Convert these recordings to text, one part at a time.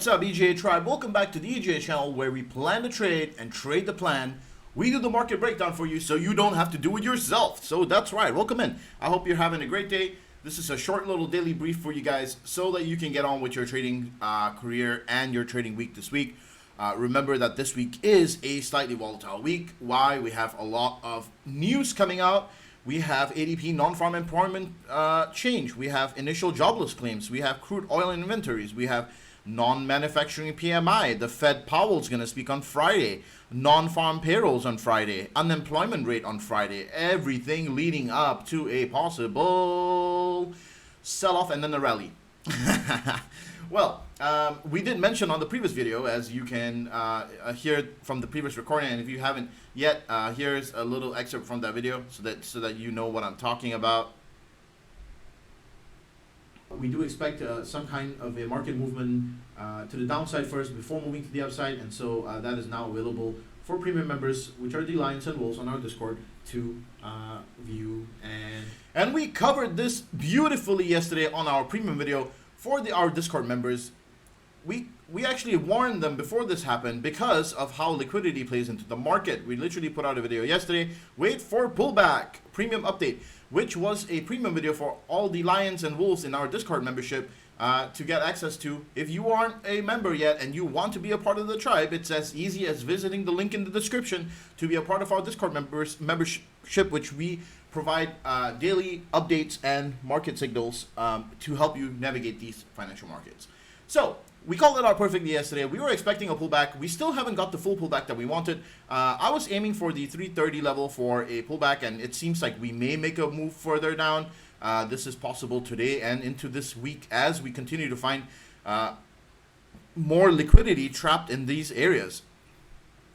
What's up, EGA Tribe? Welcome back to the EGA channel where we plan to trade and trade the plan. We do the market breakdown for you so you don't have to do it yourself. So that's right, welcome in. I hope you're having a great day. This is a short little daily brief for you guys so that you can get on with your trading career and your trading week this week. Remember that this week is a slightly volatile week. Why? We have a lot of news coming out. We have ADP non-farm employment change. We have initial jobless claims. We have crude oil inventories. We have non-manufacturing PMI. The Fed Powell's going to speak on Friday. Non-farm payrolls on Friday. Unemployment rate on Friday. Everything leading up to a possible sell-off and then a rally. Well, we did mention on the previous video, as you can hear from the previous recording, and if you haven't yet, here's a little excerpt from that video so that you know what I'm talking about. We do expect some kind of a market movement to the downside first before moving to the upside, and so that is now available for premium members, which are the Lions and Wolves on our Discord, to view. And we covered this beautifully yesterday on our premium video for our Discord members. We actually warned them before this happened because of how liquidity plays into the market. We literally put out a video yesterday, wait for pullback, premium update, which was a premium video for all the Lions and Wolves in our Discord membership to get access to. If you aren't a member yet and you want to be a part of the tribe, it's as easy as visiting the link in the description to be a part of our Discord membership, which we provide daily updates and market signals to help you navigate these financial markets. So we called it out perfectly yesterday. We were expecting a pullback. We still haven't got the full pullback that we wanted. I was aiming for the 330 level for a pullback, and it seems like we may make a move further down. This is possible today and into this week as we continue to find more liquidity trapped in these areas.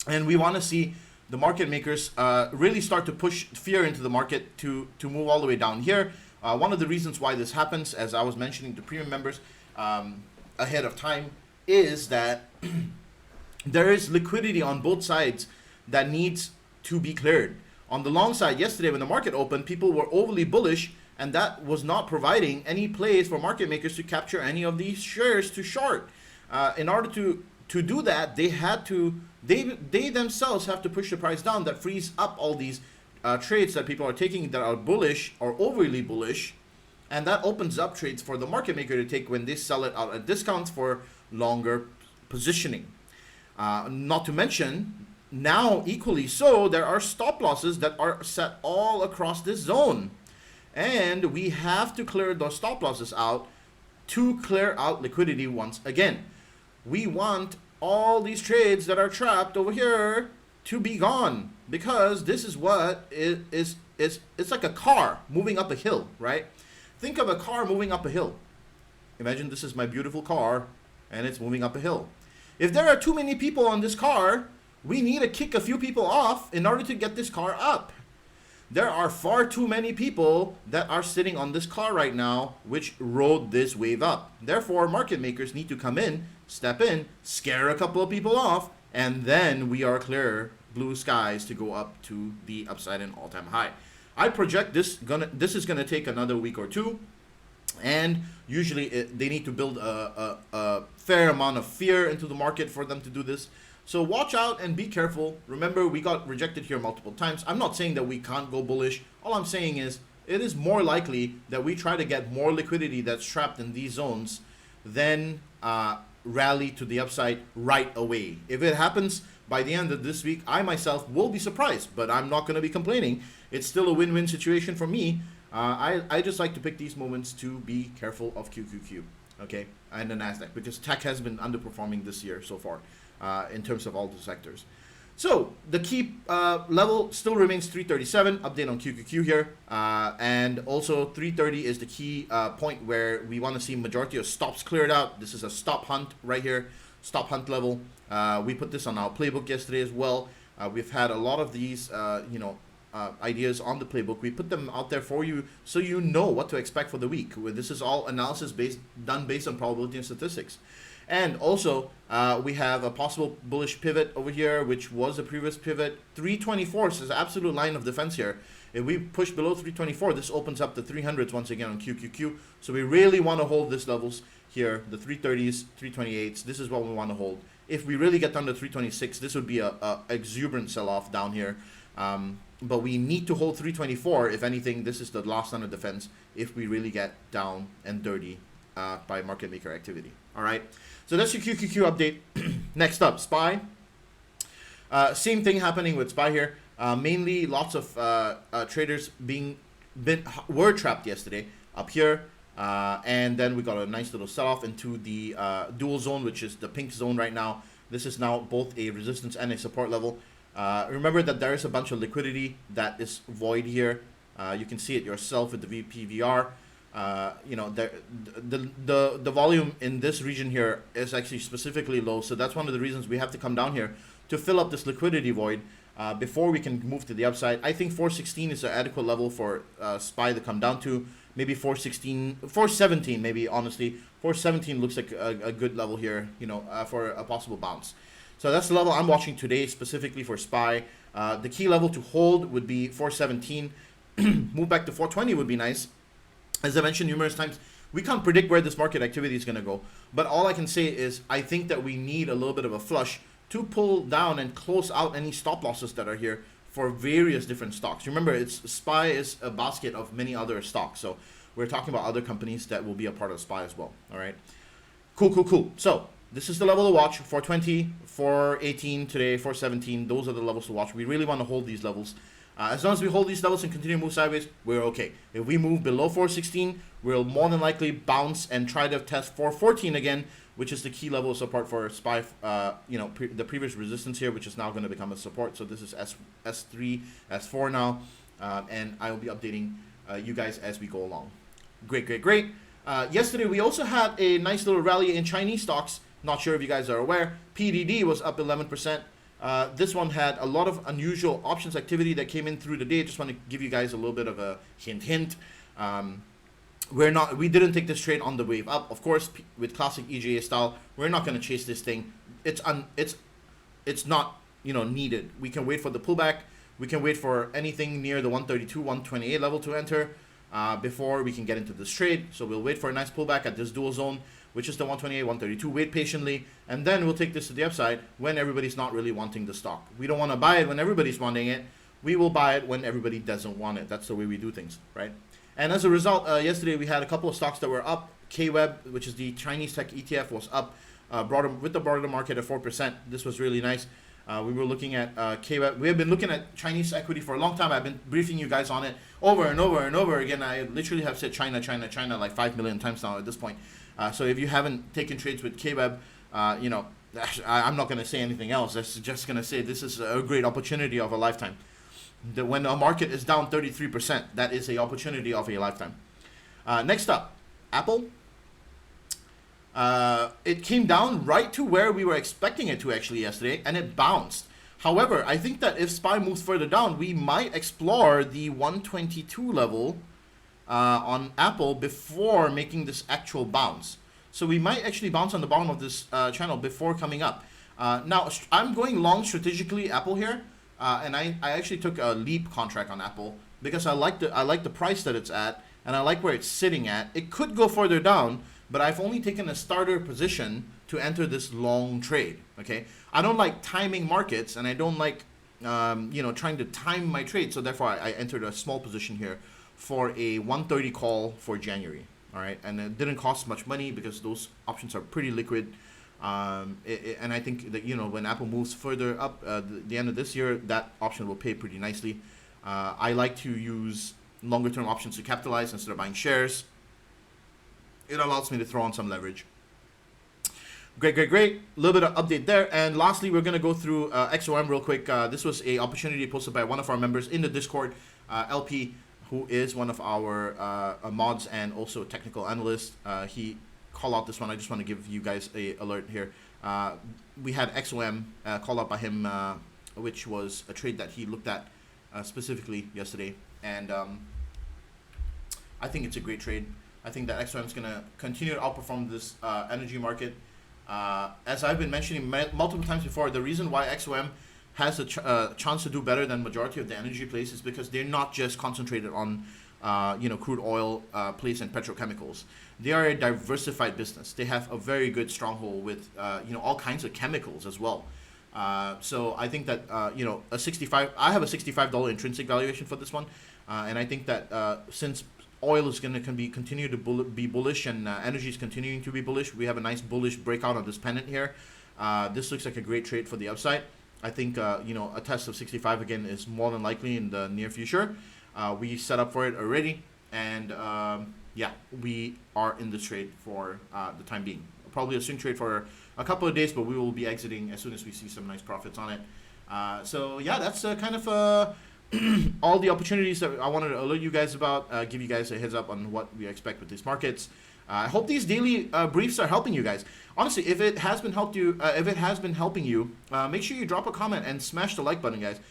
And we want to see the market makers really start to push fear into the market to move all the way down here. One of the reasons why this happens, as I was mentioning to premium members ahead of time, is that there is liquidity on both sides that needs to be cleared. On the long side, yesterday when the market opened, people were overly bullish, and that was not providing any plays for market makers to capture any of these shares to short. In order to do that, they themselves have to push the price down. That frees up all these trades that people are taking that are bullish or overly bullish, and that opens up trades for the market maker to take when they sell it out at discounts for longer positioning. Not to mention, now equally so, there are stop losses that are set all across this zone, and we have to clear those stop losses out to clear out liquidity once again. We want all these trades that are trapped over here to be gone, because this is what it's like a car moving up a hill, right? Think of a car moving up a hill. Imagine this is my beautiful car and it's moving up a hill. If there are too many people on this car, we need to kick a few people off in order to get this car up. There are far too many people that are sitting on this car right now, which rode this wave up. Therefore, market makers need to come in, step in, scare a couple of people off, and then we are clear blue skies to go up to the upside and all-time high. I project this is gonna take another week or two, and usually they need to build a fair amount of fear into the market for them to do this. So watch out and be careful. Remember, we got rejected here multiple times. I'm not saying that we can't go bullish. All I'm saying is it is more likely that we try to get more liquidity that's trapped in these zones than rally to the upside right away. If it happens by the end of this week, I myself will be surprised, but I'm not going to be complaining. It's still a win-win situation for me. I just like to pick these moments to be careful of QQQ, okay, and the NASDAQ, because tech has been underperforming this year so far in terms of all the sectors. So the key level still remains 337, update on QQQ here, and also 330 is the key point where we want to see majority of stops cleared out. This is a stop hunt right here, stop hunt level. We put this on our playbook yesterday as well. We've had a lot of these ideas on the playbook. We put them out there for you so you know what to expect for the week. This is all analysis done based on probability and statistics. And also, we have a possible bullish pivot over here, which was a previous pivot. 324 is an absolute line of defense here. If we push below 324, this opens up the 300s once again on QQQ. So we really want to hold these levels here, the 330s, 328s, this is what we want to hold. If we really get down to 326, this would be a exuberant sell-off down here. But we need to hold 324. If anything, this is the last line of defense if we really get down and dirty by market maker activity. All right. So that's your QQQ update. Next up, SPY. Same thing happening with SPY here. Mainly lots of traders were trapped yesterday up here. And then we got a nice little sell-off into the dual zone, which is the pink zone right now. This is now both a resistance and a support level. Remember that there is a bunch of liquidity that is void here. You can see it yourself with the VPVR. You know, the volume in this region here is actually specifically low, so that's one of the reasons we have to come down here to fill up this liquidity void before we can move to the upside. I think 416 is an adequate level for SPY to come down to. Maybe 416, 417 maybe, honestly. 417 looks like a good level here, you know, for a possible bounce. So that's the level I'm watching today specifically for SPY. The key level to hold would be 417. Move back to 420 would be nice. As I mentioned numerous times, we can't predict where this market activity is going to go. But all I can say is I think that we need a little bit of a flush to pull down and close out any stop losses that are here for various different stocks. Remember, SPY is a basket of many other stocks. So we're talking about other companies that will be a part of SPY as well. All right. Cool. So this is the level to watch. 420, 418 today, 417. Those are the levels to watch. We really want to hold these levels. As long as we hold these levels and continue to move sideways, we're okay. If we move below 416, we'll more than likely bounce and try to test 414 again, which is the key level of support for SPY. You know, the previous resistance here, which is now going to become a support. So this is S3, S4 now, and I will be updating you guys as we go along. Great. Yesterday we also had a nice little rally in Chinese stocks. Not sure if you guys are aware. PDD was up 11%. This one had a lot of unusual options activity that came in through the day. Just want to give you guys a little bit of a hint. We didn't take this trade on the wave up. Of course, with classic EGA style, we're not going to chase this thing. It's not, you know, needed. We can wait for the pullback. We can wait for anything near the 132, 128 level to enter before we can get into this trade. So we'll wait for a nice pullback at this dual zone, which is the 128, 132. Wait patiently, and then we'll take this to the upside when everybody's not really wanting the stock. We don't want to buy it when everybody's wanting it. We will buy it when everybody doesn't want it. That's the way we do things, right? And as a result, yesterday we had a couple of stocks that were up. KWEB, which is the Chinese tech ETF, was up with the broader market at 4%. This was really nice. We were looking at KWEB. We have been looking at Chinese equity for a long time. I've been briefing you guys on it over and over again. I literally have said China like 5 million times now at this point. So if you haven't taken trades with KWEB, you know, I'm not going to say anything else. I'm just going to say this is a great opportunity of a lifetime. When a market is down 33%, that is a opportunity of a lifetime. Next up, Apple. It came down right to where we were expecting it to actually yesterday, and it bounced. However, I think that if SPY moves further down, we might explore the 122 level on Apple before making this actual bounce. So we might actually bounce on the bottom of this channel before coming up. Now, I'm going long strategically Apple here, and I actually took a leap contract on Apple because I like the price that it's at, and I like where it's sitting at. It could go further down, but I've only taken a starter position to enter this long trade. Okay, I don't like timing markets, and I don't like you know, trying to time my trade. So therefore, I entered a small position here for a 130 call for January. All right, and it didn't cost much money because those options are pretty liquid. And I think that, you know, when Apple moves further up the end of this year, that option will pay pretty nicely. I like to use longer term options to capitalize instead of buying shares. It allows me to throw on some leverage. Great. A little bit of update there. And lastly, we're going to go through XOM real quick. This was a opportunity posted by one of our members in the Discord, LP, who is one of our mods and also technical analyst. He called out this one. I just want to give you guys a alert here. We had XOM called out by him, which was a trade that he looked at specifically yesterday. And I think it's a great trade. I think that XOM is going to continue to outperform this energy market. As I've been mentioning multiple times before, the reason why XOM has a chance to do better than majority of the energy plays is because they're not just concentrated on crude oil place and petrochemicals. They are a diversified business. They have a very good stronghold with all kinds of chemicals as well. So I think that a 65. I have a $65 intrinsic valuation for this one, and I think that since oil is going to continue to be bullish and energy is continuing to be bullish, we have a nice bullish breakout on this pennant here. This looks like a great trade for the upside. I think a test of 65 again is more than likely in the near future. We set up for it already, and we are in this trade for the time being. Probably a swing trade for a couple of days, but we will be exiting as soon as we see some nice profits on it. So yeah, that's kind of all the opportunities that I wanted to alert you guys about, give you guys a heads up on what we expect with these markets. I hope these daily briefs are helping you guys. Honestly, if it has been helping you, make sure you drop a comment and smash the like button, guys.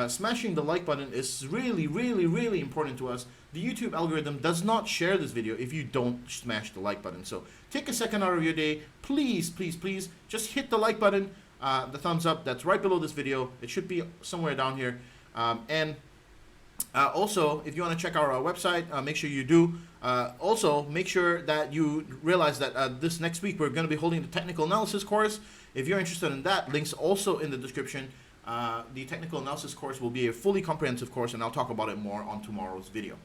Smashing the like button is really, really, really important to us. The YouTube algorithm does not share this video if you don't smash the like button. So take a second out of your day, please, please, please, just hit the like button, the thumbs up that's right below this video. It should be somewhere down here. Also, if you want to check out our website, make sure you do. Also, make sure that you realize that this next week we're going to be holding the technical analysis course. If you're interested in that, links also in the description. The technical analysis course will be a fully comprehensive course, and I'll talk about it more on tomorrow's video.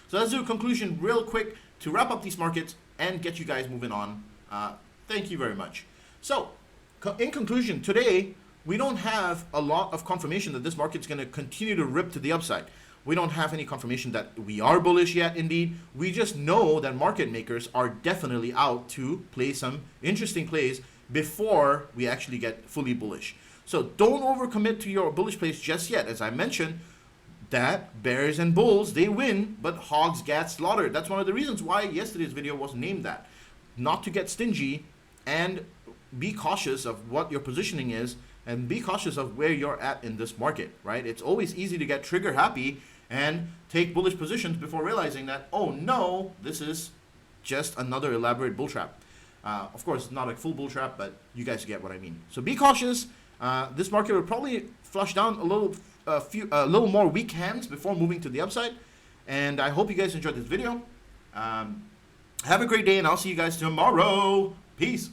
So let's do a conclusion real quick to wrap up these markets and get you guys moving on. Thank you very much. So, in conclusion, today we don't have a lot of confirmation that this market's going to continue to rip to the upside. We don't have any confirmation that we are bullish yet, indeed. We just know that market makers are definitely out to play some interesting plays before we actually get fully bullish. So don't overcommit to your bullish plays just yet. As I mentioned, that bears and bulls, they win, but hogs get slaughtered. That's one of the reasons why yesterday's video was named that. Not to get stingy, and be cautious of what your positioning is, and be cautious of where you're at in this market, right? It's always easy to get trigger happy and take bullish positions before realizing that, oh no, this is just another elaborate bull trap. Of course, not a full bull trap, but you guys get what I mean. So be cautious. This market will probably flush down a little more weak hands before moving to the upside. And I hope you guys enjoyed this video. Have a great day, and I'll see you guys tomorrow. Peace.